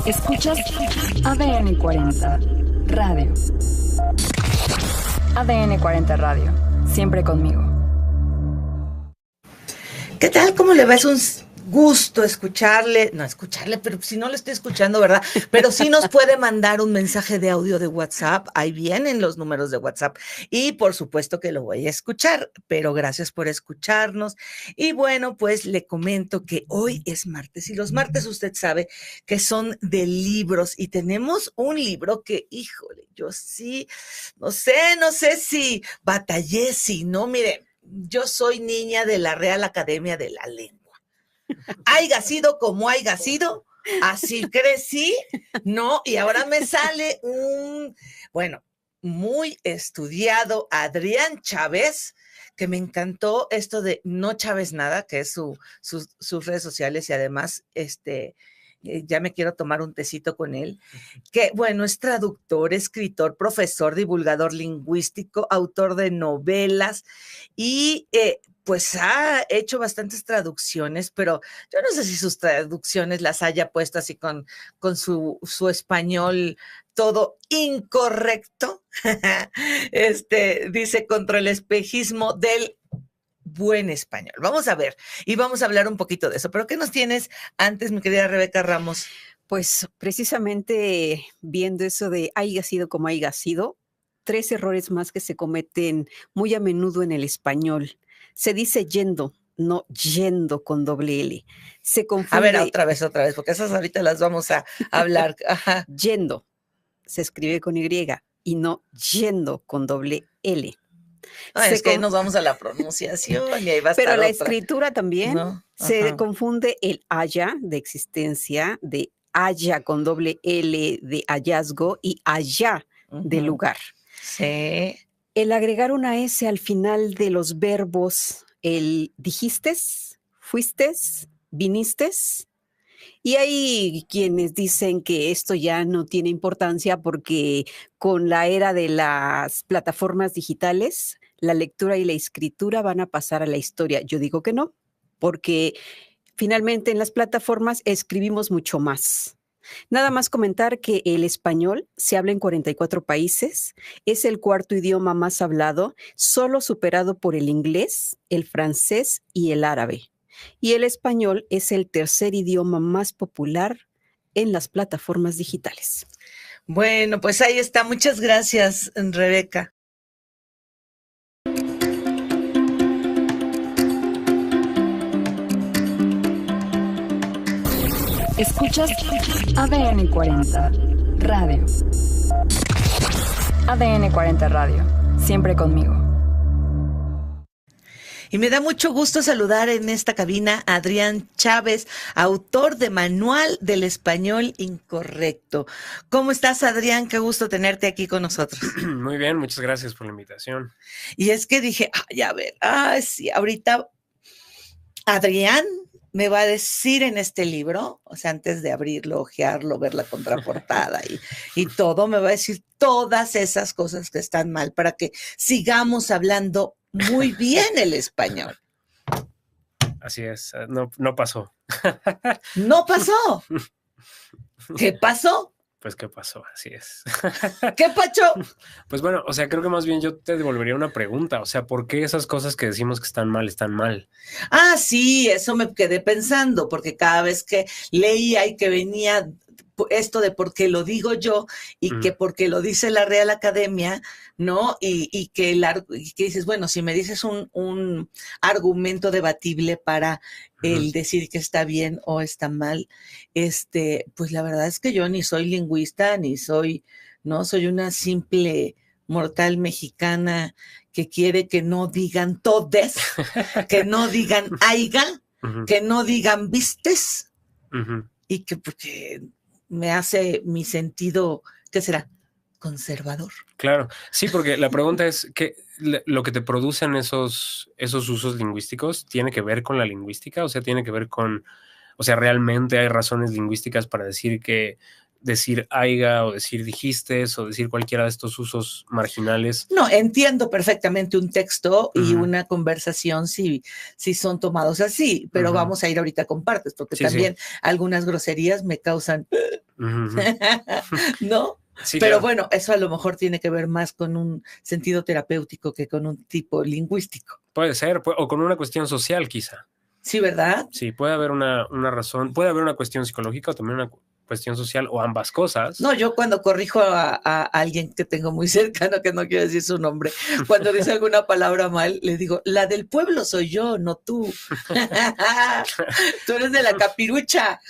Escuchas ADN 40 Radio. ADN 40 Radio. Siempre conmigo. ¿Qué tal? ¿Cómo le va? Es un gusto escucharle, pero si no lo estoy escuchando, ¿verdad? Pero sí nos puede mandar un mensaje de audio de WhatsApp, ahí vienen los números de WhatsApp y por supuesto que lo voy a escuchar, pero gracias por escucharnos. Y bueno, pues le comento que hoy es martes y los martes usted sabe que son de libros y tenemos un libro que, híjole, yo sí, no sé si batallé, si no, mire, yo soy niña de la Real Academia de la Lengua. Haiga sido como haiga sido, así crecí, ¿no? Y ahora me sale muy estudiado Adrián Chávez, que me encantó esto de No Chávez Nada, que es sus redes sociales y además, ya me quiero tomar un tecito con él, que bueno, es traductor, escritor, profesor, divulgador lingüístico, autor de novelas y pues ha hecho bastantes traducciones, pero yo no sé si sus traducciones las haya puesto así con su español todo incorrecto. Dice contra el espejismo del buen español. Vamos a ver y vamos a hablar un poquito de eso. Pero ¿qué nos tienes antes, mi querida Rebeca Ramos? Pues precisamente viendo eso de haiga sido como haiga sido, 3 errores más que se cometen muy a menudo en el español. Se dice yendo, no yendo con doble L. Se confunde. A ver, otra vez, porque esas ahorita las vamos a hablar. Ajá. Yendo se escribe con Y y no yendo con doble L. Es que ahí nos vamos a la pronunciación y ahí va a estar Pero la otra. escritura también, ¿no? Se confunde el haya de existencia, de haya con doble L de hallazgo y allá de lugar. Sí. El agregar una S al final de los verbos, el dijistes, fuistes, vinistes. Y hay quienes dicen que esto ya no tiene importancia porque con la era de las plataformas digitales, la lectura y la escritura van a pasar a la historia. Yo digo que no, porque finalmente en las plataformas escribimos mucho más. Nada más comentar que el español se habla en 44 países, es el 4º idioma más hablado, solo superado por el inglés, el francés y el árabe. Y el español es el 3er idioma más popular en las plataformas digitales. Bueno, pues ahí está. Muchas gracias, Rebeca. Escuchas ADN 40 Radio. ADN 40 Radio. Siempre conmigo. Y me da mucho gusto saludar en esta cabina a Adrián Chávez, autor de Manual del Español Incorrecto. ¿Cómo estás, Adrián? Qué gusto tenerte aquí con nosotros. Muy bien, muchas gracias por la invitación. Y es que dije, sí, ahorita Adrián me va a decir en este libro, o sea, antes de abrirlo, ojearlo, ver la contraportada y todo, me va a decir todas esas cosas que están mal para que sigamos hablando muy bien el español. Así es, no pasó. ¿No pasó? ¿Qué pasó? Pues, ¿qué pasó? Así es. ¿Qué pacho? Pues bueno, o sea, creo que más bien yo te devolvería una pregunta. O sea, ¿por qué esas cosas que decimos que están mal, están mal? Ah, sí, eso me quedé pensando, porque cada vez que leía y que venía esto de por qué lo digo yo y que porque lo dice la Real Academia, ¿no? Y que dices, bueno, si me dices un argumento debatible para el decir que está bien o está mal, pues la verdad es que yo ni soy lingüista, soy una simple mortal mexicana que quiere que no digan todes, que no digan aiga, que no digan vistes, y que porque me hace mi sentido, ¿qué será? Conservador. Claro, sí, porque la pregunta es que lo que te producen esos usos lingüísticos tiene que ver con la lingüística, o sea, tiene que ver con, o sea, realmente hay razones lingüísticas para decir que decir aiga o decir dijistes o decir cualquiera de estos usos marginales. No, entiendo perfectamente un texto y una conversación si son tomados así, pero vamos a ir ahorita con partes, porque también algunas groserías me causan ¿No? Sí, Pero claro. bueno, eso a lo mejor tiene que ver más con un sentido terapéutico que con un tipo lingüístico. Puede ser, o con una cuestión social quizá. Sí, ¿verdad? Sí, puede haber una razón, puede haber una cuestión psicológica o también una cuestión social o ambas cosas. No, yo cuando corrijo a alguien que tengo muy cercano, que no quiero decir su nombre, cuando dice alguna palabra mal, le digo, la del pueblo soy yo, no tú. Tú eres de la capirucha.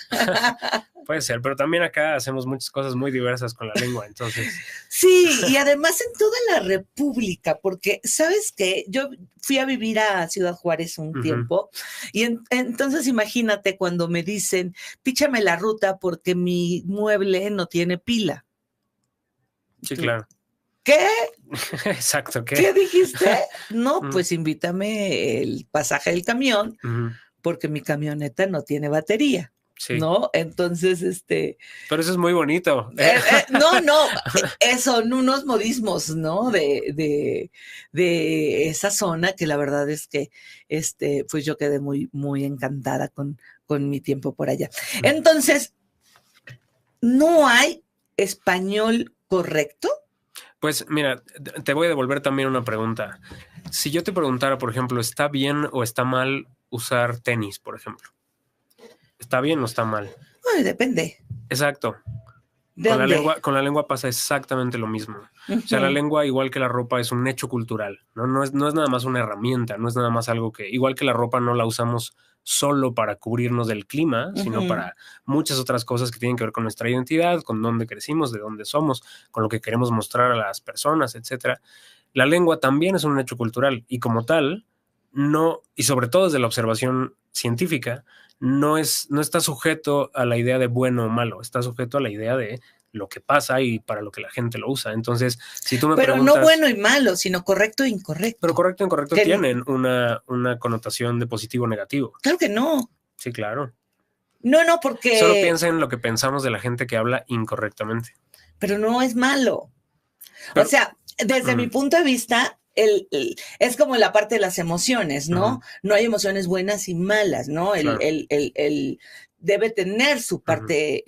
Puede ser, pero también acá hacemos muchas cosas muy diversas con la lengua, entonces. Sí, y además en toda la República, porque, ¿sabes qué? Yo fui a vivir a Ciudad Juárez un tiempo, y entonces imagínate cuando me dicen, píchame la ruta porque mi mueble no tiene pila. Sí, claro. ¿Qué? Exacto, ¿Qué dijiste? No, pues invítame el pasaje del camión, porque mi camioneta no tiene batería. Sí. ¿No? Entonces, Pero eso es muy bonito. No, son unos modismos, ¿no? De esa zona que la verdad es que, pues yo quedé muy, muy encantada con mi tiempo por allá. Entonces, ¿no hay español correcto? Pues mira, te voy a devolver también una pregunta. Si yo te preguntara, por ejemplo, ¿está bien o está mal usar tenis, por ejemplo? ¿Está bien o está mal? Bueno, depende. Exacto. Con la lengua pasa exactamente lo mismo. O sea, la lengua, igual que la ropa, es un hecho cultural, ¿no? No es nada más una herramienta, no es nada más algo que, igual que la ropa, no la usamos solo para cubrirnos del clima, sino para muchas otras cosas que tienen que ver con nuestra identidad, con dónde crecimos, de dónde somos, con lo que queremos mostrar a las personas, etcétera. La lengua también es un hecho cultural y como tal, no, y sobre todo desde la observación científica, no está sujeto a la idea de bueno o malo, está sujeto a la idea de lo que pasa y para lo que la gente lo usa. Entonces, si tú me preguntas... Pero no bueno y malo, sino correcto e incorrecto. Pero correcto e incorrecto tienen una connotación de positivo o negativo. Claro que no. Sí, claro. No, porque... Solo piensa en lo que pensamos de la gente que habla incorrectamente. Pero no es malo. O sea, desde mi punto de vista... es como la parte de las emociones, ¿no? No hay emociones buenas y malas, ¿no? Claro. El debe tener su parte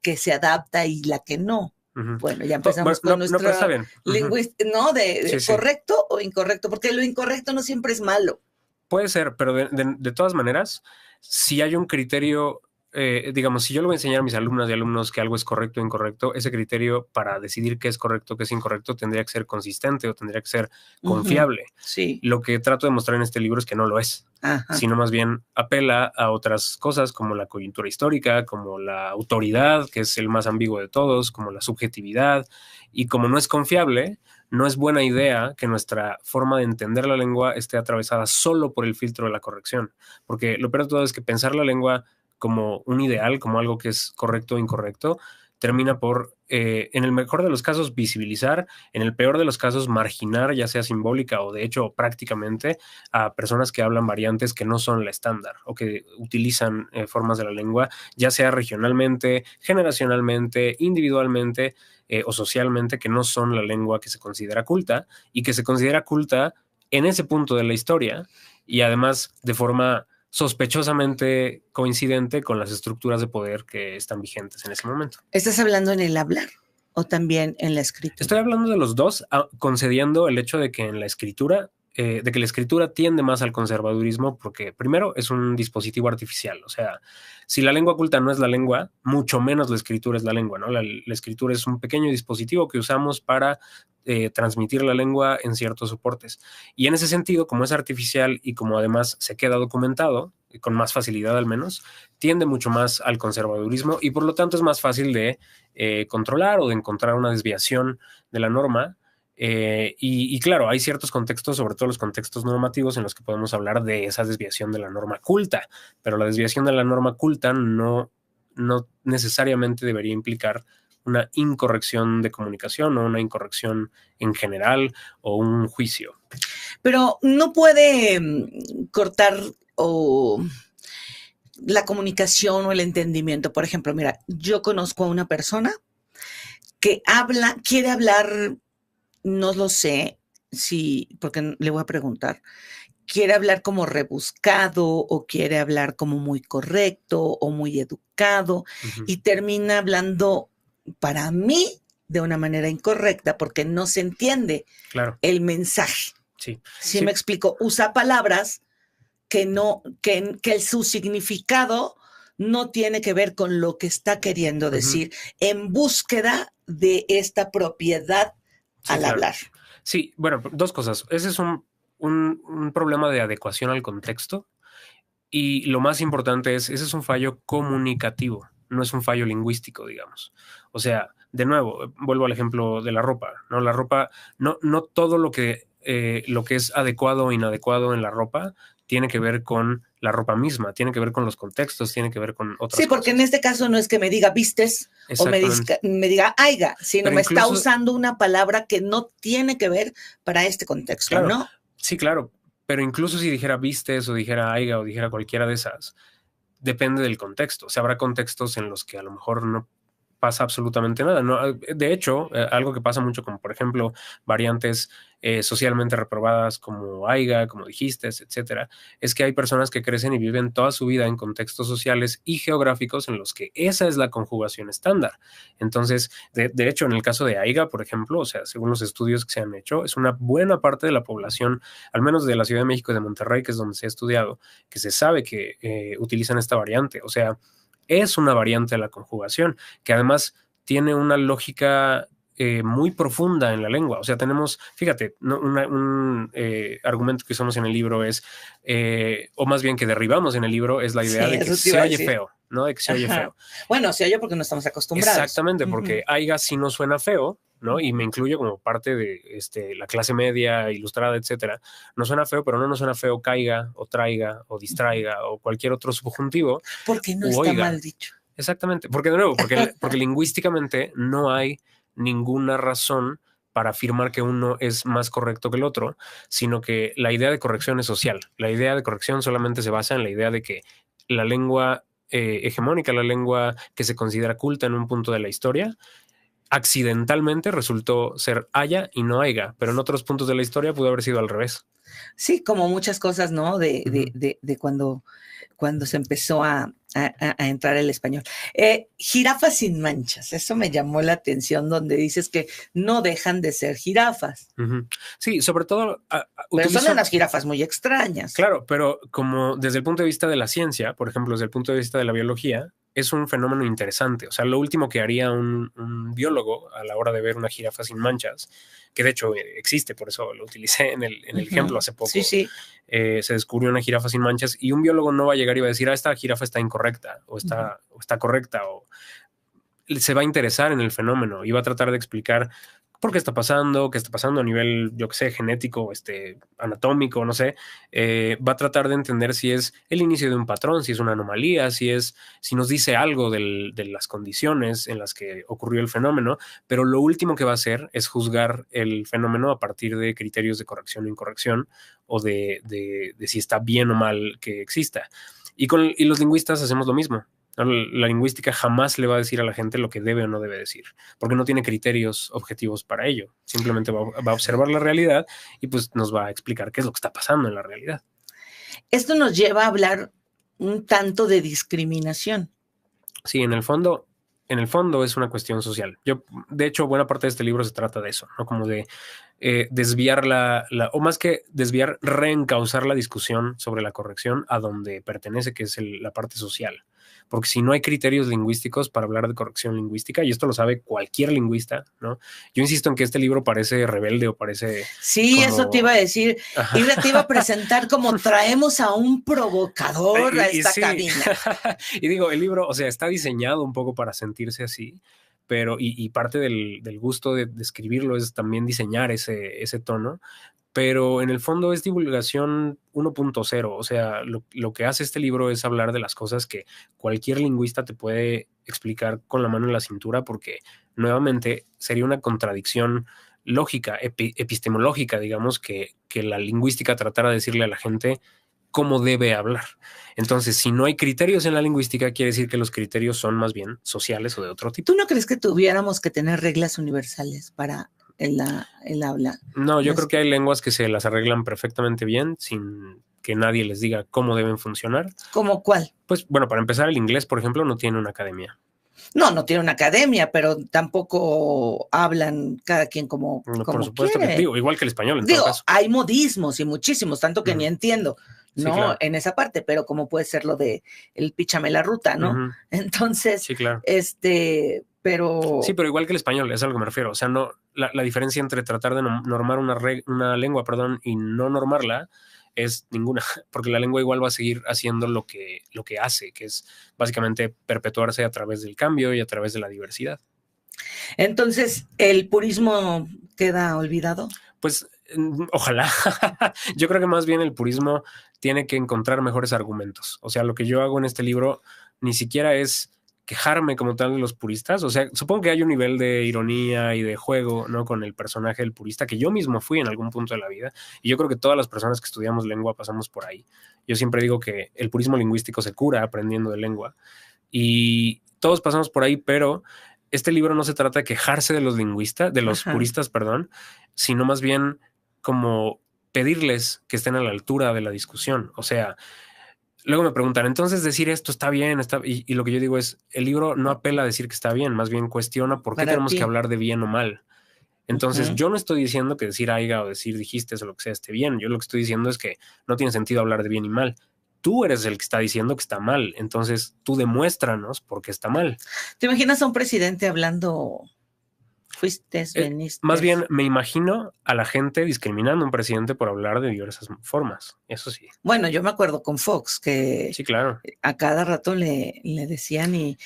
que se adapta y la que no. Bueno, ya empezamos con nuestra lingüística, ¿no? De sí. Correcto o incorrecto, porque lo incorrecto no siempre es malo. Puede ser, pero de todas maneras, si hay un criterio... digamos, si yo le voy a enseñar a mis alumnas y alumnos que algo es correcto o incorrecto, ese criterio para decidir qué es correcto o qué es incorrecto tendría que ser consistente o tendría que ser confiable. Sí. Lo que trato de mostrar en este libro es que no lo es, sino más bien apela a otras cosas como la coyuntura histórica, como la autoridad, que es el más ambiguo de todos, como la subjetividad, y como no es confiable, no es buena idea que nuestra forma de entender la lengua esté atravesada solo por el filtro de la corrección, porque lo peor de todo es que pensar la lengua como un ideal, como algo que es correcto o incorrecto, termina por, en el mejor de los casos, visibilizar, en el peor de los casos, marginar, ya sea simbólica o de hecho prácticamente, a personas que hablan variantes que no son la estándar o que utilizan formas de la lengua, ya sea regionalmente, generacionalmente, individualmente o socialmente, que no son la lengua que se considera culta y que se considera culta en ese punto de la historia y además de forma sospechosamente coincidente con las estructuras de poder que están vigentes en ese momento. ¿Estás hablando en el hablar o también en la escritura? Estoy hablando de los dos, concediendo el hecho de que en la escritura, de que la escritura tiende más al conservadurismo porque primero es un dispositivo artificial, o sea, si la lengua culta no es la lengua, mucho menos la escritura es la lengua, ¿no? La escritura es un pequeño dispositivo que usamos para transmitir la lengua en ciertos soportes. Y en ese sentido, como es artificial y como además se queda documentado, con más facilidad al menos, tiende mucho más al conservadurismo y por lo tanto es más fácil de controlar o de encontrar una desviación de la norma. Y claro, hay ciertos contextos, sobre todo los contextos normativos, en los que podemos hablar de esa desviación de la norma culta, pero la desviación de la norma culta no necesariamente debería implicar una incorrección de comunicación o una incorrección en general o un juicio. Pero no puede cortar la comunicación o el entendimiento. Por ejemplo, mira, yo conozco a una persona que quiere hablar, no lo sé, porque le voy a preguntar, quiere hablar como rebuscado o quiere hablar como muy correcto o muy educado y termina hablando para mí de una manera incorrecta porque no se entiende el mensaje. Sí, me explico. Usa palabras que su significado no tiene que ver con lo que está queriendo decir en búsqueda de esta propiedad al hablar. Sí, bueno, dos cosas. Ese es un problema de adecuación al contexto y lo más importante ese es un fallo comunicativo, no es un fallo lingüístico, digamos. O sea, de nuevo, vuelvo al ejemplo de la ropa, ¿no? La ropa, no todo lo que es adecuado o inadecuado en la ropa tiene que ver con la ropa misma, tiene que ver con los contextos, tiene que ver con otras cosas. Sí, porque en este caso no es que me diga vistes o me diga aiga, sino pero me está usando una palabra que no tiene que ver para este contexto, claro, ¿no? Sí, claro, pero incluso si dijera vistes o dijera aiga o dijera cualquiera de esas, depende del contexto. O sea, habrá contextos en los que a lo mejor no pasa absolutamente nada. No, de hecho, algo que pasa mucho, como por ejemplo variantes socialmente reprobadas como aiga, como dijiste, etcétera, es que hay personas que crecen y viven toda su vida en contextos sociales y geográficos en los que esa es la conjugación estándar. Entonces, de hecho, en el caso de aiga, por ejemplo, o sea, según los estudios que se han hecho, es una buena parte de la población, al menos de la Ciudad de México y de Monterrey, que es donde se ha estudiado, que se sabe que utilizan esta variante. O sea, es una variante de la conjugación que además tiene una lógica muy profunda en la lengua. O sea, tenemos, fíjate, un argumento que usamos en el libro es, o más bien que derribamos en el libro, es la idea de que se oye feo, ¿no? De que se oye feo. Bueno, se oye porque no estamos acostumbrados. Exactamente, porque aiga sí no suena feo, ¿no? Y me incluyo como parte de la clase media, ilustrada, etcétera. No suena feo, pero no nos suena feo caiga, o traiga, o distraiga, o cualquier otro subjuntivo. Porque no está mal dicho. Exactamente, porque de nuevo, porque lingüísticamente no hay ninguna razón para afirmar que uno es más correcto que el otro, sino que la idea de corrección es social. La idea de corrección solamente se basa en la idea de que la lengua hegemónica, la lengua que se considera culta en un punto de la historia, accidentalmente resultó ser haya y no haiga, pero en otros puntos de la historia pudo haber sido al revés. Sí, como muchas cosas, ¿no? De cuando se empezó a entrar el español. Jirafas sin manchas, eso me llamó la atención, donde dices que no dejan de ser jirafas. Sí, sobre todo... pero son unas jirafas muy extrañas. Claro, pero como desde el punto de vista de la ciencia, por ejemplo, desde el punto de vista de la biología, es un fenómeno interesante. O sea, lo último que haría un biólogo a la hora de ver una jirafa sin manchas, que de hecho existe, por eso lo utilicé en el ejemplo hace poco. Sí, sí. Se descubrió una jirafa sin manchas y un biólogo no va a llegar y va a decir, esta jirafa está incorrecta o está correcta, o se va a interesar en el fenómeno y va a tratar de explicar por qué está pasando a nivel, yo qué sé, genético, anatómico, no sé. Va a tratar de entender si es el inicio de un patrón, si es una anomalía, si nos dice algo de las condiciones en las que ocurrió el fenómeno, pero lo último que va a hacer es juzgar el fenómeno a partir de criterios de corrección o incorrección o de si está bien o mal que exista. Y los lingüistas hacemos lo mismo. La lingüística jamás le va a decir a la gente lo que debe o no debe decir, porque no tiene criterios objetivos para ello. Simplemente va a observar la realidad y pues nos va a explicar qué es lo que está pasando en la realidad. Esto nos lleva a hablar un tanto de discriminación. Sí, en el fondo es una cuestión social. De hecho, buena parte de este libro se trata de eso, ¿no? Como de desviar o más que desviar, reencauzar la discusión sobre la corrección a donde pertenece, que es la parte social. Porque si no hay criterios lingüísticos para hablar de corrección lingüística, y esto lo sabe cualquier lingüista, ¿no? Yo insisto en que este libro parece rebelde o parece... Sí, como... eso te iba a decir. Y te iba a presentar como traemos a un provocador a esta cabina. Y digo, el libro, o sea, está diseñado un poco para sentirse así, pero y parte del gusto de escribirlo es también diseñar ese tono. Pero en el fondo es divulgación 1.0, o sea, lo que hace este libro es hablar de las cosas que cualquier lingüista te puede explicar con la mano en la cintura, porque nuevamente sería una contradicción lógica, epistemológica, digamos, que la lingüística tratara de decirle a la gente cómo debe hablar. Entonces, si no hay criterios en la lingüística, quiere decir que los criterios son más bien sociales o de otro tipo. ¿Tú no crees que tuviéramos que tener reglas universales para el habla. No, yo creo que hay lenguas que se las arreglan perfectamente bien sin que nadie les diga cómo deben funcionar. ¿Cómo cuál? Pues bueno, para empezar, el inglés, por ejemplo, no tiene una academia. No tiene una academia, pero tampoco hablan cada quien como Por supuesto quiere. que digo, igual que el español en Digo, todo caso. hay modismos y muchísimos, tanto que ni entiendo, Sí, ¿no? claro. En esa parte, pero como puede ser lo de el píchame la ruta, ¿no? Entonces, Sí, claro. pero... Sí, pero igual que el español, es a lo que me refiero. O sea, no, la diferencia entre tratar de normar una lengua, y no normarla es ninguna, porque la lengua igual va a seguir haciendo lo que hace, que es básicamente perpetuarse a través del cambio y a través de la diversidad. Entonces, ¿el purismo queda olvidado? Pues ojalá. Yo creo que más bien el purismo tiene que encontrar mejores argumentos. O sea, lo que yo hago en este libro ni siquiera es quejarme como tal de los puristas. O sea, supongo que hay un nivel de ironía y de juego, ¿no? Con el personaje del purista, que yo mismo fui en algún punto de la vida. Y yo creo que todas las personas que estudiamos lengua pasamos por ahí. Yo siempre digo que el purismo lingüístico se cura aprendiendo de lengua. Y todos pasamos por ahí, pero este libro no se trata de quejarse de los lingüistas, de los puristas, perdón, sino más bien como pedirles que estén a la altura de la discusión. O sea, luego me preguntan, entonces decir esto está bien, y lo que yo digo es, el libro no apela a decir que está bien, más bien cuestiona por qué tenemos que hablar de bien o mal. Entonces, yo no estoy diciendo que decir haiga o decir dijiste o lo que sea esté bien. Yo lo que estoy diciendo es que no tiene sentido hablar de bien y mal. Tú eres el que está diciendo que está mal. Entonces, tú demuéstranos por qué está mal. ¿Te imaginas a un presidente hablando... Fuiste, veniste? Más bien me imagino a la gente discriminando a un presidente por hablar de diversas formas. Eso sí. Bueno, yo me acuerdo con Fox que sí, claro, a cada rato le decían y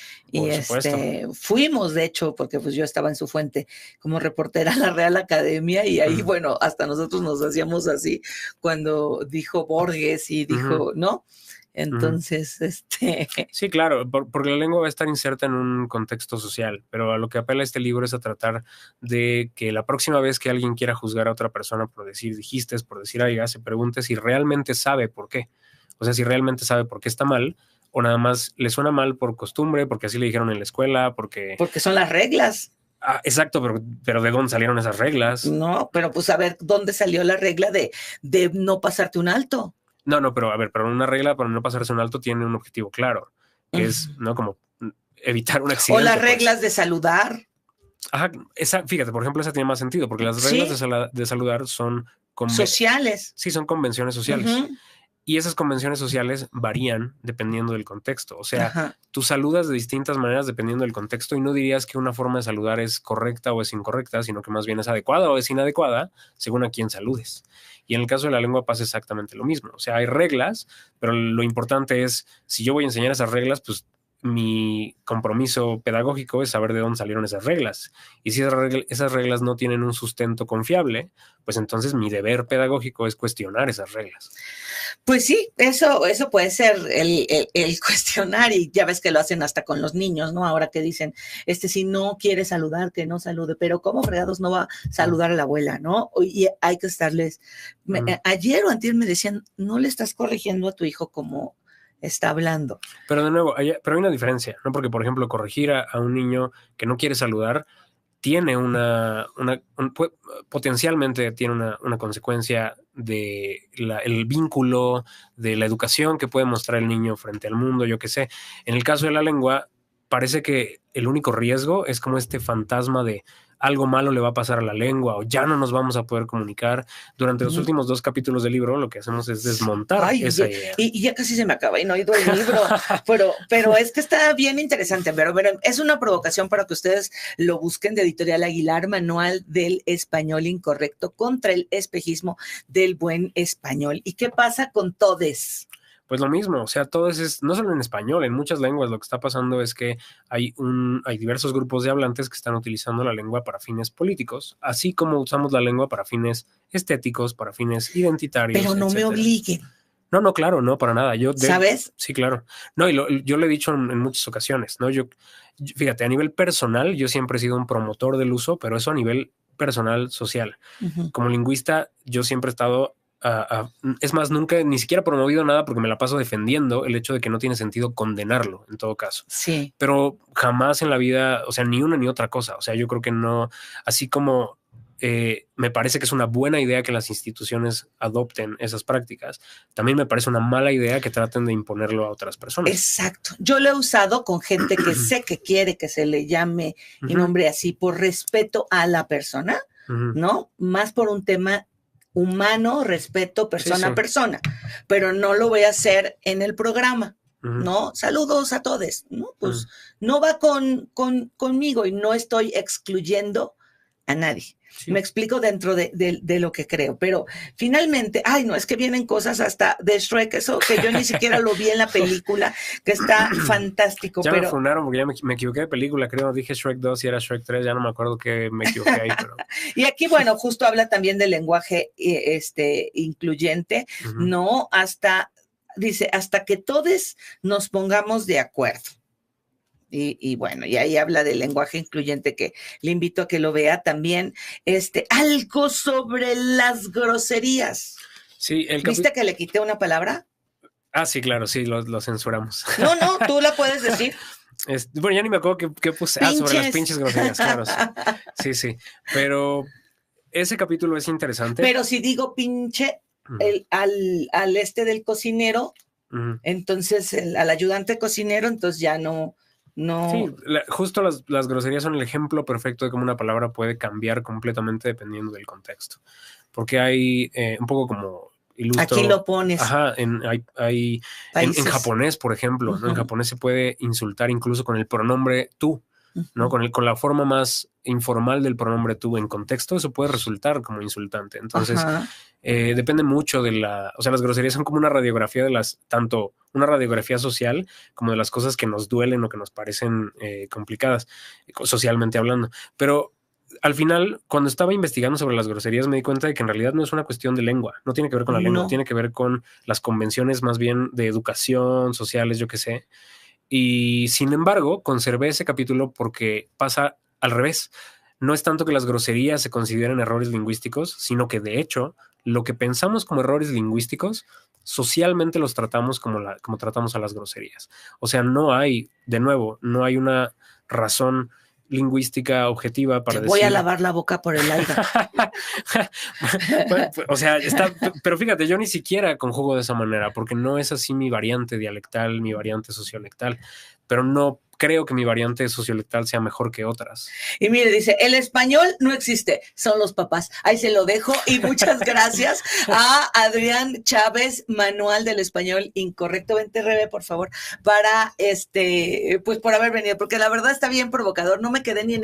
fuimos, de hecho, porque pues yo estaba en su fuente como reportera a la Real Academia y ahí, bueno, hasta nosotros nos hacíamos así cuando dijo Borges y dijo, ¿no? Entonces, Sí, claro, porque la lengua va a estar inserta en un contexto social, pero a lo que apela este libro es a tratar de que la próxima vez que alguien quiera juzgar a otra persona por decir dijiste, por decir haiga, se pregunte si realmente sabe por qué. O sea, si realmente sabe por qué está mal o nada más le suena mal por costumbre, porque así le dijeron en la escuela, porque son las reglas. Ah, exacto, pero ¿de dónde salieron esas reglas? No, pero pues a ver, ¿dónde salió la regla de no pasarte un alto? No, pero a ver, pero una regla para no pasarse un alto tiene un objetivo claro, que es, ¿no? Como evitar un accidente. O las reglas de saludar. Ajá, fíjate, por ejemplo, esa tiene más sentido, porque las reglas de saludar son... sociales. Sí, son convenciones sociales. Y esas convenciones sociales varían dependiendo del contexto. O sea, tú saludas de distintas maneras dependiendo del contexto y no dirías que una forma de saludar es correcta o es incorrecta, sino que más bien es adecuada o es inadecuada según a quién saludes. Y en el caso de la lengua pasa exactamente lo mismo. O sea, hay reglas, pero lo importante es, si yo voy a enseñar esas reglas, pues mi compromiso pedagógico es saber de dónde salieron esas reglas. Y si esas reglas no tienen un sustento confiable, pues entonces mi deber pedagógico es cuestionar esas reglas. Pues sí, eso puede ser el cuestionar, y ya ves que lo hacen hasta con los niños, ¿no? Ahora que dicen, si no quiere saludar, que no salude, pero ¿cómo fregados no va a saludar a la abuela, no? Y hay que estarles... Ayer o antier me decían, no le estás corrigiendo a tu hijo como está hablando. Pero de nuevo, pero hay una diferencia, ¿no? Porque, por ejemplo, corregir a un niño que no quiere saludar tiene potencialmente tiene una consecuencia de el vínculo, de la educación que puede mostrar el niño frente al mundo, yo qué sé. En el caso de la lengua, parece que el único riesgo es como este fantasma de algo malo le va a pasar a la lengua o ya no nos vamos a poder comunicar. Durante los últimos 2 capítulos del libro lo que hacemos es desmontar esa idea. Y ya casi se me acaba y no he oído el libro, pero es que está bien interesante. Pero es una provocación para que ustedes lo busquen, de Editorial Aguilar, Manual del Español Incorrecto contra el espejismo del buen español. ¿Y qué pasa con todes? Pues lo mismo, o sea, todo es no solo en español, en muchas lenguas lo que está pasando es que hay diversos grupos de hablantes que están utilizando la lengua para fines políticos, así como usamos la lengua para fines estéticos, para fines identitarios. Pero no etcétera. Me obliguen. No, claro, no, para nada. ¿Sabes? Sí, claro. No, yo lo he dicho en muchas ocasiones, ¿no? Fíjate, a nivel personal, yo siempre he sido un promotor del uso, pero eso a nivel personal, social. Como lingüista, yo siempre he estado... es más, nunca ni siquiera he promovido nada porque me la paso defendiendo el hecho de que no tiene sentido condenarlo en todo caso. Sí. Pero jamás en la vida, o sea, ni una ni otra cosa. O sea, yo creo que no, así como me parece que es una buena idea que las instituciones adopten esas prácticas. También me parece una mala idea que traten de imponerlo a otras personas. Exacto. Yo lo he usado con gente que sé que quiere que se le llame y nombre así por respeto a la persona, ¿no? Más por un tema humano, respeto persona a persona, pero no lo voy a hacer en el programa. ¿No? Saludos a todos, ¿no? Pues no va conmigo y no estoy excluyendo a nadie. Sí. Me explico dentro de lo que creo, pero finalmente, ay, no, es que vienen cosas hasta de Shrek, eso que yo ni siquiera lo vi en la película, que está fantástico. Ya pero... me funaron porque ya me equivoqué de película, creo, dije Shrek 2 y era Shrek 3, ya no me acuerdo que me equivoqué ahí, pero... Y aquí, bueno, justo habla también del lenguaje incluyente, ¿no? Dice, hasta que todos nos pongamos de acuerdo. Y bueno, y ahí habla del lenguaje incluyente, que le invito a que lo vea también. Algo sobre las groserías. Sí, ¿Viste que le quité una palabra? Ah, sí, claro, sí, lo censuramos. No, tú la puedes decir. Bueno, ya ni me acuerdo qué puse. Pinches. Sobre las pinches groserías, claro. Sí. Pero ese capítulo es interesante. Pero si digo pinche, al del cocinero, entonces al ayudante cocinero, entonces ya no. Sí, justo las groserías son el ejemplo perfecto de cómo una palabra puede cambiar completamente dependiendo del contexto. Porque hay un poco como ilustro. Aquí lo pones. Ajá, en japonés, por ejemplo, ¿no? En japonés se puede insultar incluso con el pronombre tú. ¿No? Con la forma más informal del pronombre tú en contexto, eso puede resultar como insultante. Entonces, depende mucho de o sea, las groserías son como una radiografía tanto una radiografía social como de las cosas que nos duelen o que nos parecen complicadas, socialmente hablando. Pero al final, cuando estaba investigando sobre las groserías, me di cuenta de que en realidad no es una cuestión de lengua, no tiene que ver con la lengua, tiene que ver con las convenciones más bien de educación, sociales, yo qué sé. Y sin embargo, conservé ese capítulo porque pasa al revés. No es tanto que las groserías se consideren errores lingüísticos, sino que de hecho, lo que pensamos como errores lingüísticos, socialmente los tratamos como tratamos a las groserías. O sea, no hay una razón lingüística objetiva para decir... Voy a lavar la boca por el aire. O sea, pero fíjate, yo ni siquiera conjugo de esa manera, porque no es así mi variante dialectal, mi variante sociolectal, pero no creo que mi variante sociolectal sea mejor que otras. Y mire, dice, el español no existe, son los papás. Ahí se lo dejo y muchas gracias a Adrián Chávez, Manual del Español Incorrecto. Vente, Rebe, por favor, para pues por haber venido, porque la verdad está bien provocador. No me quedé ni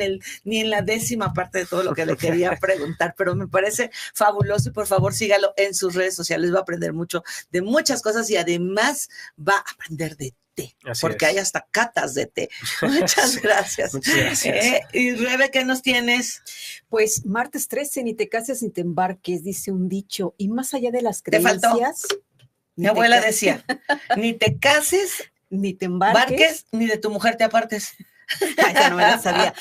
en la 10ª parte de todo lo que le quería preguntar, pero me parece fabuloso y por favor sígalo en sus redes sociales. Va a aprender mucho de muchas cosas y además va a aprender de té, porque hay hasta catas de té. Muchas gracias. Muchas gracias. Y Rebe, ¿qué nos tienes? Pues martes 13, ni te cases ni te embarques, dice un dicho, y más allá de las creencias... ¿Te faltó? Mi abuela decía, ni te cases, ni te embarques, ni de tu mujer te apartes. Ya no me la sabía.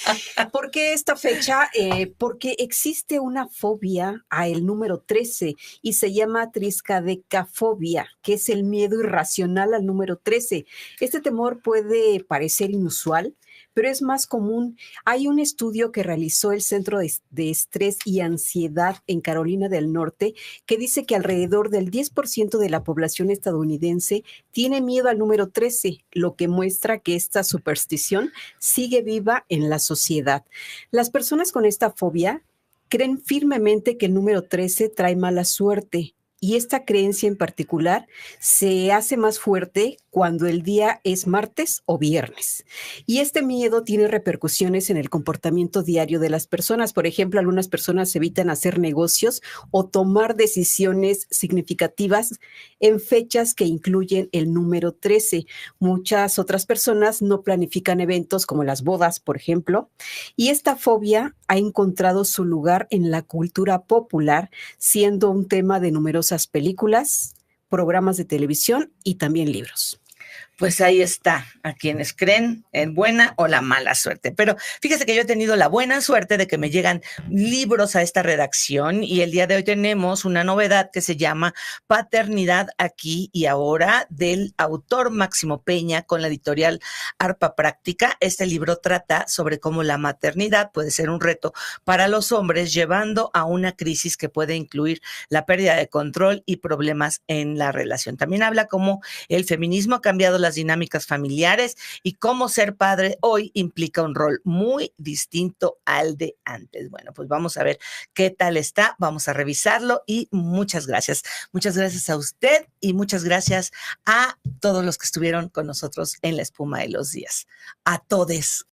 ¿Por qué esta fecha? Porque existe una fobia al número 13 y se llama triscadecafobia, que es el miedo irracional al número 13. Este temor puede parecer inusual, pero es más común. Hay un estudio que realizó el Centro de Estrés y Ansiedad en Carolina del Norte que dice que alrededor del 10% de la población estadounidense tiene miedo al número 13, lo que muestra que esta superstición sigue viva en la sociedad. Las personas con esta fobia creen firmemente que el número 13 trae mala suerte. Y esta creencia en particular se hace más fuerte cuando el día es martes o viernes. Y este miedo tiene repercusiones en el comportamiento diario de las personas. Por ejemplo, algunas personas evitan hacer negocios o tomar decisiones significativas en fechas que incluyen el número 13. Muchas otras personas no planifican eventos como las bodas, por ejemplo. Y esta fobia ha encontrado su lugar en la cultura popular, siendo un tema de numerosas películas, programas de televisión y también libros. pues ahí está, a quienes creen en buena o la mala suerte. Pero fíjese que yo he tenido la buena suerte de que me llegan libros a esta redacción y el día de hoy tenemos una novedad que se llama Paternidad aquí y ahora, del autor Máximo Peña, con la editorial Arpa Práctica. Este libro trata sobre cómo la maternidad puede ser un reto para los hombres, llevando a una crisis que puede incluir la pérdida de control y problemas en la relación. También habla cómo el feminismo ha cambiado las dinámicas familiares y cómo ser padre hoy implica un rol muy distinto al de antes. Bueno, pues vamos a ver qué tal está, vamos a revisarlo y muchas gracias. Muchas gracias a usted y muchas gracias a todos los que estuvieron con nosotros en La Espuma de los Días. A todes.